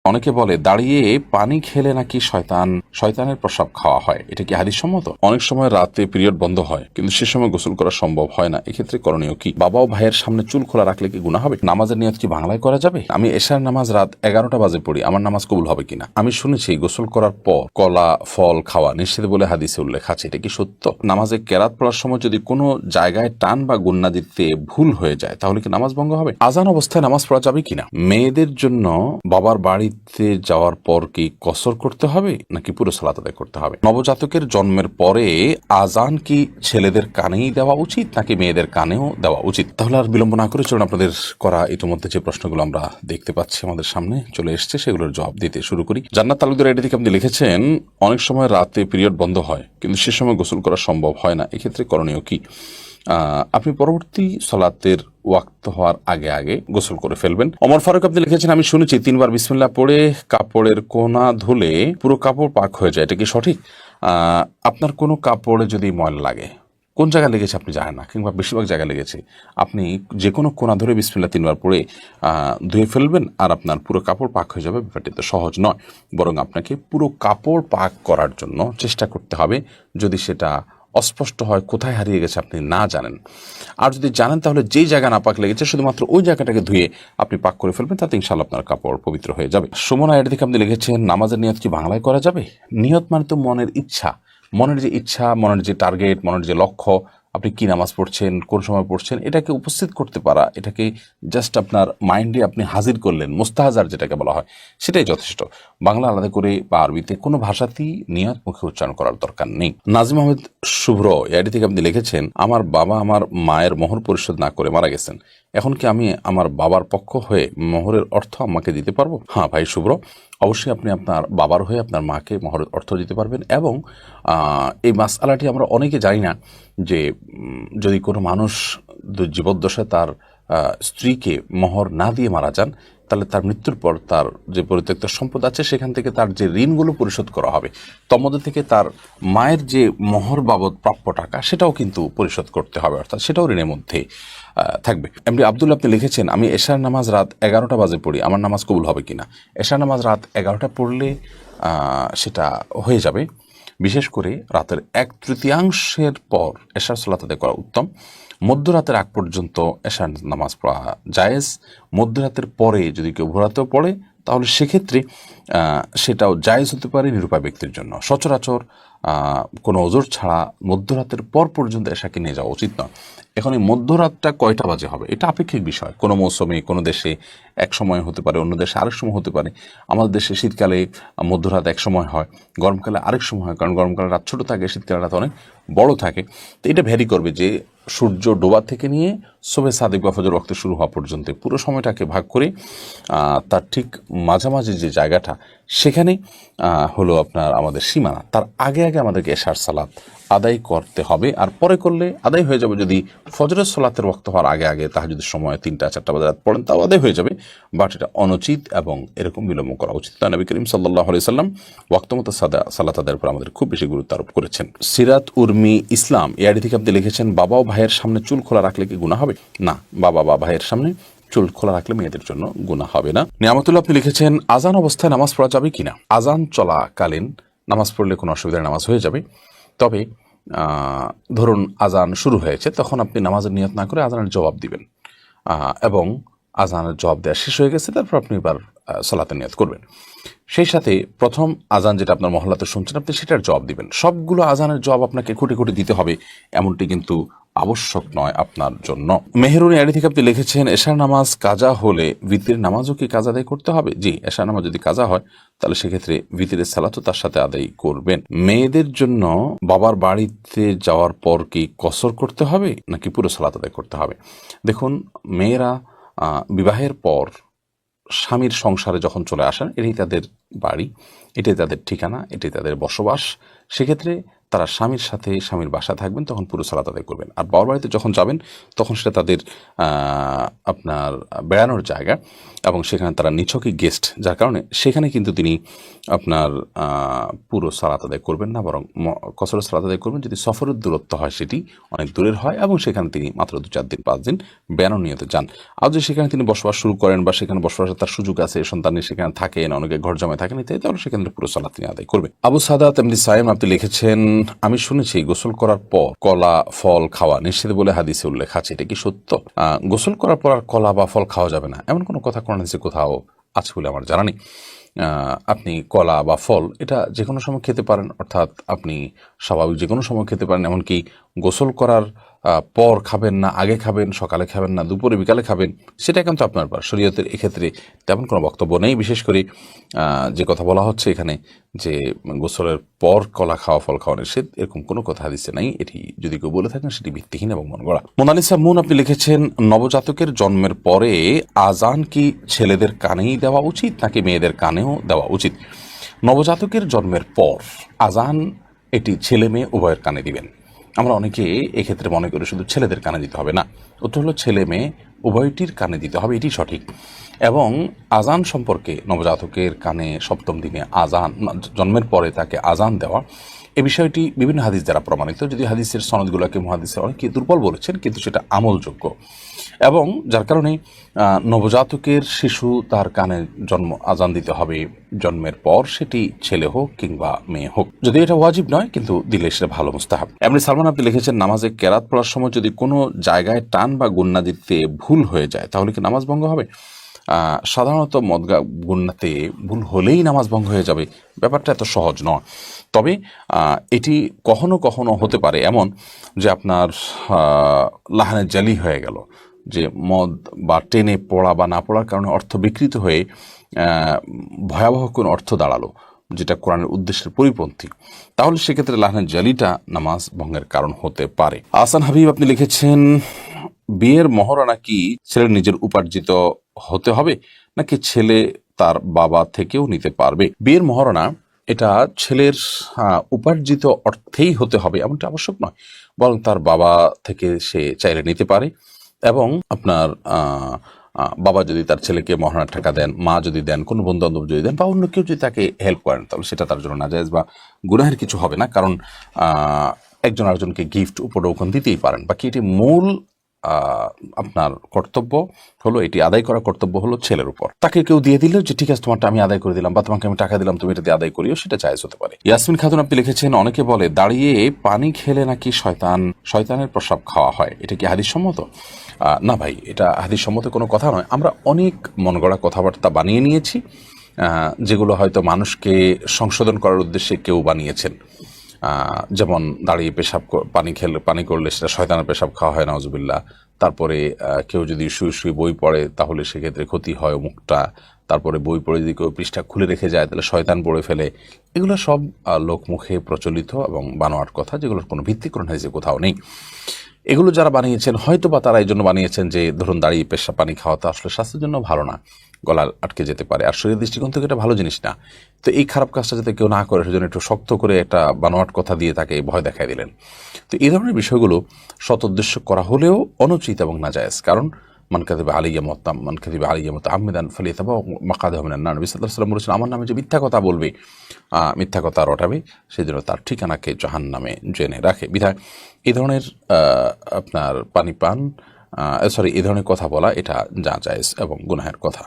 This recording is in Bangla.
অনেকে বলে দাঁড়িয়ে পানি খেলে নাকি শয়তানের প্রস্রাব খাওয়া হয়, এটা কি হাদিস সম্মত? অনেক সময় রাতে পিরিয়ড বন্ধ হয় কিন্তু সে সময় গোসল করা সম্ভব হয় না, এক্ষেত্রে করণীয় কি? বাবা ও ভাইয়ের সামনে চুল খোলা রাখলে কি গুনাহ হবে? নামাজের নিয়ত কি বাংলায় করা যাবে? আমি এশার নামাজ রাত 11টা বাজে পড়ি, আমার নামাজ কবুল হবে কিনা? আমি শুনেছি গোসল করার পর কলা ফল খাওয়া নিষেধ বলে হাদিসে উল্লেখ আছে, এটা কি সত্য? নামাজে কেরাত পড়ার সময় যদি কোনো জায়গায় টান বা গুন্না দিতে ভুল হয়ে যায় তাহলে কি নামাজ ভঙ্গ হবে? আজান অবস্থায় নামাজ পড়া যাবে কিনা? মেয়েদের জন্য বাবার বাড়িতে যাওয়ার পর কি কসর করতে হবে নাকি পুরো সালাত আদায় করতে হবে? নবজাতকের জন্মের পরে আজান কি ছেলেদের কানেই দেওয়া উচিত নাকি মেয়েদের কানেও দেওয়া উচিত? তাহলে আর বিলম্ব না করে চলুন আপনাদের করা ইতিমধ্যে যে প্রশ্নগুলো আমরা দেখতে পাচ্ছি আমাদের সামনে চলে এসছে সেগুলোর জবাব দিতে শুরু করি। জান্নাত তালুকদার আইডি থেকে আপনি লিখেছেন, অনেক সময় রাতে পিরিয়ড বন্ধ হয় কিন্তু সে সময় গোসল করা সম্ভব হয় না, এক্ষেত্রে করণীয় কি? আপনি পরবর্তী সালাতের ওয়াক্ত হওয়ার আগে আগে গোসল করে ফেলবেন। ওমর ফারুক আপনি লিখেছেন, আমি শুনেছি 3বার বিসমিল্লাহ পড়ে কাপড়ের কোনা ধুলে পুরো কাপড় পাক হয়ে যায়, এটা কি সঠিক? আপনার কোনো কাপড়ে যদি ময়লা লাগে, কোন জায়গায় লেগেছে আপনি জানেন না, কিংবা বেশিরভাগ জায়গায় লেগেছে, আপনি যে কোনো কোনা ধরে বিসমিল্লাহ 3বার পড়ে ধুয়ে ফেলবেন আর আপনার পুরো কাপড় পাক হয়ে যাবে। ব্যাপারটি তো সহজ নয়, বরং আপনাকে পুরো কাপড় পাক করার জন্য চেষ্টা করতে হবে। যদি সেটা অস্পষ্ট হয়, কোথায় হারিয়ে গেছে আপনি না জানেন, আর যদি জানেন তাহলে যেই জায়গা না পাক লেগেছে শুধুমাত্র ওই জায়গাটাকে ধুয়ে আপনি পাক করে ফেলবেন, তাতে ইনশাআল্লাহ আপনার কাপড় পবিত্র হয়ে যাবে। সুমনা এটা থেকে আপনি লিখেছেন, নামাজের নিয়ত কি বাংলায় করা যাবে? নিয়ত মানে তো মনের ইচ্ছা, মনের যে ইচ্ছা, মনের যে টার্গেট, মনের যে লক্ষ্য, আপনি কি নামাজ পড়ছেন, কোন সময় পড়ছেন, এটাকে উপস্থিত করতে পারা, এটাকে জাস্ট আপনার মাইন্ডে আপনি হাজির করলেন, মুস্তাহাজার যেটাকে বলা হয়, সেটাই যথেষ্ট। বাংলা আলাদা করে বা আরবিতে কোনো ভাষাতেই নিয়ত মুখে উচ্চারণ করার দরকার নেই। নাজিম আহমেদ শুভ্র এআইডি থেকে আপনি লিখেছেন, আমার বাবা আমার মায়ের মোহর পরিশোধ না করে মারা গেছেন, এখন কি আমি আমার বাবার পক্ষ হয়ে মোহরের অর্থ আম্মাকে দিতে পারবো? হ্যাঁ ভাই শুভ্র, অবশ্যই আপনি আপনার বাবার হয়ে আপনার মাকে মোহরের অর্থ দিতে পারবেন। এবং এই মাসআলাটি আমরা অনেকে জানি না যে যদি কোনো মানুষ জীবদ্দশায় তার স্ত্রীকে মোহর না দিয়ে মারা যান, তাহলে তার মৃত্যুর পর তার যে পরিত্যক্ত সম্পদ আছে সেখান থেকে তার যে ঋণগুলো পরিশোধ করা হবে, তন্মধ্যে থেকে তার মায়ের যে মোহর বাবদ প্রাপ্য টাকা সেটাও কিন্তু পরিশোধ করতে হবে, অর্থাৎ সেটাও ঋণের মধ্যে থাকবে। এমডি আব্দুল্লাহ আপনি লিখেছেন, আমি এশার নামাজ রাত 11টা বাজে পড়ি, আমার নামাজ কবুল হবে কিনা? এশার নামাজ রাত 11টা পড়লে সেটা হয়ে যাবে। বিশেষ করে রাতের 1/3 পর এশার সালাত আদায় করা উত্তম। মধ্যরাতের আগ পর্যন্ত এশার নামাজ পড়া জায়েজ। মধ্যরাতের পরে যদি কেউ ভোরাতেও পড়ে তাহলে সেক্ষেত্রে সেটাও জায়েজ হতে পারে নিরুপায় ব্যক্তির জন্য। সচরাচর কোনো ওজোর ছাড়া মধ্যরাতের পর পর্যন্ত এশাকে নিয়ে যাওয়া উচিত নয়। এখন এই মধ্যরাতটা কয়টা বাজে হবে এটা আপেক্ষিক বিষয়, কোনো মৌসুমে কোনো দেশে এক সময় হতে পারে, অন্য দেশে আরেক সময় হতে পারে। আমাদের দেশে শীতকালে মধ্যরাত এক সময় হয়, গরমকালে আরেক সময় হয়, কারণ গরমকালে রাত ছোটো থাকে, শীতকালে রাত অনেক বড় থাকে। তো এটা ভ্যারি করবে যে সূর্য ডোবা থেকে নিয়ে শোবে সাদিক বা ফজর ওয়াক্ত শুরু হওয়া পর্যন্ত পুরো সময়টাকে ভাগ করে তার ঠিক মাঝামাঝি যে জায়গাটা সেখানে হলো আপনার আমাদের সীমানা, তার আগে আগে আমাদেরকে এশার সালাত আদায় করতে হবে। আর পরে করলে আদায় হয়ে যাবে, যদি ফজরের সালাতের ওয়াক্ত হওয়ার আগে আগে তাহাজ্জুদের সময় 3টা-4টা বাজে রাত পড়েন তাও আদায় হয়ে যাবে, বাট এটা অনুচিত এবং এরকম বিলম্ব করা উচিত না। নবী করিম সাল্লাল্লাহু আলাইহি সাল্লাম ওয়াক্তমতো সালাত আদায়ের উপর আমাদের খুব বেশি গুরুত্ব আরোপ করেছেন। সিরাত উর্মি ইসলাম এআইডি থেকে আপনি লিখেছেন, বাবা ও ভাইয়ের সামনে চুল খোলা রাখলে কি গুনাহ হবে? না, বাবা বা ভাইয়ের সামনে চুল খোলা রাখলে মেয়েদের জন্য গুনাহ হবে না। নিয়ামতুল্লাহ আপনি লিখেছেন, আজান অবস্থায় নামাজ পড়া যাবে কিনা? আজান চলাকালীন নামাজ পড়লে কোনো অসুবিধার নামাজ হয়ে যাবে, তবে ধরুন আজান শুরু হয়েছে, তখন আপনি নামাজের নিয়ত না করে আজানের জবাব দিবেন, এবং আজানের জবাব দেওয়া শেষ হয়ে গেছে তারপর আপনি এবার সালাতের নিয়ত করবেন। সেই সাথে প্রথম আজান যেটা আপনার মহল্লাতে শুনছেন আপনি সেটার জবাব দিবেন। সবগুলো আজানের জবাব আপনাকে খুঁটে খুঁটে দিতে হবে এমনটি কিন্তু আবশ্যক নয় আপনার জন্য। মেহেরুনি আড়ি থেকে আপনি লিখেছেন, এশার নামাজ কাজা হলে ভিতরের নামাজও কি কাজা আদায় করতে হবে? জি, এশার নামাজ যদি কাজা হয় তাহলে সেক্ষেত্রে ভিতরের সালাতও তার সাথে আদায় করবেন। মেয়েদের জন্য বাবার বাড়িতে যাওয়ার পর কি কসর করতে হবে নাকি পুরো সালাত আদায় করতে হবে? দেখুন, মেয়েরা বিবাহের পর স্বামীর সংসারে যখন চলে আসেন, এটাই তাদের বাড়ি, এটাই তাদের ঠিকানা, এটাই তাদের বসবাস। সেক্ষেত্রে তারা স্বামীর সাথে স্বামীর বাসায় থাকবেন, তখন পুরো সালাত আদায় করবেন। আর বাবার বাড়িতে যখন যাবেন তখন সেটা তাদের আপনার বেড়ানোর জায়গা, এবং সেখানে তারা নিছকই গেস্ট, যার কারণে সেখানে কিন্তু তিনি আপনার পুরো সালাত আদায় করবেন না, বরং কসরের সালাত আদায় করবেন যদি সফরের দূরত্ব হয়, সেটি অনেক দূরের হয় এবং সেখানে তিনি মাত্র 2-4 দিন 5 দিন বেড়ানো নিয়তে যান। আর যদি সেখানে তিনি বসবাস শুরু করেন বা সেখানে বসবাসের তার সুযোগ আছে, সন্তানের সেখানে থাকেন, অনেকে ঘর জমায় থাকেন ইত্যাদি, তাহলে সেখানে পুরো সালাত তিনি আদায় করবেন। আবু সাদাত এমনি সাইম আপনি লিখেছেন, আমি শুনেছি গোসল করার পর কলা ফল খাওয়া নিষেধ বলে হাদিসে উল্লেখ আছে, এটা কি সত্য? গোসল করার পর আর কলা বা ফল খাওয়া যাবে না এমন কোনো কথা কোরআন হাদিসে কোথাও আছে বলে আমার জানা নেই। আপনি কলা বা ফল এটা যে কোনো সময় খেতে পারেন, অর্থাৎ আপনি স্বাভাবিক যে কোনো সময় খেতে পারেন, এমনকি গোসল করার পর খাবেন না, আগে খাবেন, সকালে খাবেন না, দুপুরে বিকালে খাবেন, সেটা কিন্তু আপনার ব্যাপার। শরীয়তের এক্ষেত্রে তেমন কোনো বক্তব্য নেই। বিশেষ করে যে কথা বলা হচ্ছে এখানে যে গোসলের পর কলা খাওয়া ফল খাওয়া নিষেধ, এরকম কোনো কথা হাদিসে নাই। এটি যদি কেউ বলে থাকেন সেটি ভিত্তিহীন এবং মন গড়া। মোনালিসা মুন আপনি লিখেছেন, নবজাতকের জন্মের পরে আজান কি ছেলেদের কানেই দেওয়া উচিত নাকি মেয়েদের কানেও দেওয়া উচিত? নবজাতকের জন্মের পর আজান এটি ছেলে মেয়ে উভয়ের কানে দিবেন। আমরা অনেকে এক্ষেত্রে মনে করি শুধু ছেলেদের কানে দিতে হবে, না, উত্তর হলো ছেলে মেয়ে উভয়টির কানে দিতে হবে, এটি সঠিক। এবং আজান সম্পর্কে নবজাতকের কানে সপ্তম দিনে আজান, জন্মের পরে তাকে আজান দেওয়া, এই বিষয়টি বিভিন্ন হাদিস দ্বারা প্রমাণিত। যদি হাদিসের সনদগুলোকে মুহাদ্দিসরা অনেকে দুর্বল বলেছেন, কিন্তু সেটা আমলযোগ্য। এবং যার কারণে নবজাতকের শিশু তার কানে আজান দিতে হবে জন্মের পর, সেটি ছেলে হোক কিংবা মেয়ে হোক। যদি এটা ওয়াজিব নয়, কিন্তু দিলে সেটা ভালো মুস্তাহাব। এমনি সালমান আপনি লিখেছেন, নামাজে কেরাত পড়ার সময় যদি কোনো জায়গায় টান বা গুন্না দিতে ভুল হয়ে যায় তাহলে কি নামাজ ভঙ্গ হবে? সাধারণত মদগা গুন্নাতে ভুল হলেই নামাজ ভঙ্গ হয়ে যাবে, ব্যাপারটা এত সহজ নয়। তবে এটি কখনো কখনো হতে পারে এমন যে আপনার লাহানে জালি হয়ে গেল, যে মদ বা টেনে পড়া বা না পড়ার কারণে অর্থ বিকৃত হয়ে ভয়াবহ কোনো অর্থ দাঁড়ালো, যেটা কোরআনের উদ্দেশ্যের পরিপন্থী, তাহলে সেক্ষেত্রে লাহানের জালিটা নামাজ ভঙ্গের কারণ হতে পারে। আহসান হাবিব আপনি লিখেছেন, বিয়ের মহরানা কি ছেলের নিজের উপার্জিত হতে হবে নাকি ছেলে তার বাবা থেকেও নিতে পারবে? বিয়ের মহরানা এটা ছেলের উপার্জিত অর্থেই হতে হবে এমনটা আবশ্যক নয়, বরং তার বাবা থেকে সে চাইলে নিতে পারে। এবং আপনার বাবা যদি তার ছেলেকে মহারণার টাকা দেন, মা যদি দেন, কোনো বন্ধু বান্ধব যদি দেন, বা অন্য কেউ যদি তাকে হেল্প করেন, তাহলে সেটা তার জন্য নাজায়েজ বা গুনাহের কিছু হবে না। কারণ একজন আরেকজনকে গিফট উপঢৌকন দিতেই পারেন। বাকি এটি মূল আপনার কর্তব্য হলো, এটি আদায় করার কর্তব্য হলো ছেলের উপর। তাকে কেউ দিয়ে দিলেও যে ঠিক আছে তোমারটা আমি আদায় করে দিলাম, বা তোমাকে আমি টাকা দিলাম তুমি এটা দিয়ে আদায় করিও, সেটা জায়েজ হতে পারে। ইয়াসমিন খাতুন আপনি লিখেছেন, অনেকে বলে দাঁড়িয়ে পানি খেলে নাকি শয়তানের প্রসাব খাওয়া হয়, এটা কি হাদিস সম্মত? না ভাই, এটা হাদিস সম্মত কোনো কথা নয়। আমরা অনেক মন গড়া কথাবার্তা বানিয়ে নিয়েছি, যেগুলো হয়তো মানুষকে সংশোধন করার উদ্দেশ্যে কেউ বানিয়েছেন। যেমন দাঁড়িয়ে পানি করলে সেটা শয়তানের পেশাব খাওয়া হয়, নাউজুবিল্লাহ। তারপরে কেউ যদি শুয়ে শুয়ে বই পড়ে তাহলে সেক্ষেত্রে ক্ষতি হয় মুখটা। তারপরে বই পড়ে যদি কেউ পৃষ্ঠা খুলে রেখে যায় তাহলে শয়তান পড়ে ফেলে। এগুলো সব লোকমুখে প্রচলিত এবং বানোয়াট কথা, যেগুলোর কোনো ভিত্তি কোরআন হাদিসে কোথাও নেই। এগুলো যারা বানিয়েছেন হয়তো বা তারা এই জন্য বানিয়েছেন যে ধরুন দাঁড়িয়ে পেশাব পানি খাওয়া তো আসলে স্বাস্থ্যের জন্য ভালো না, গলা আটকে যেতে পারে, আর শরীরের দৃষ্টিকোণ থেকে এটা ভালো জিনিস না। তো এই খারাপ কাজটা যাতে কেউ না করে সেজন্য একটু শক্ত করে একটা বানোয়াট কথা দিয়ে তাকে ভয় দেখাই দিলেন। তো এই ধরনের বিষয়গুলো সৎ উদ্দেশ্য করা হলেও অনুচিত এবং নাজায়েজ। কারণ মান কাযিবা আলাইয়া মুতাআম্মিদান ফালিয়াতাবাওয়া মাকআদাহু মিনান নার। নবী সাল্লাল্লাহু আলাইহি ওয়াসাল্লাম বলেছেন, আমার নামে যে মিথ্যা কথা বলবে, মিথ্যা কথা রটাবে, সেজন্য তার ঠিকানাকে জাহান্নামে জেনে রাখে। বিধায় এই ধরনের আপনার পানি পান এই ধরনের কথা বলা এটা জায়েজ এবং গুনাহের কথা।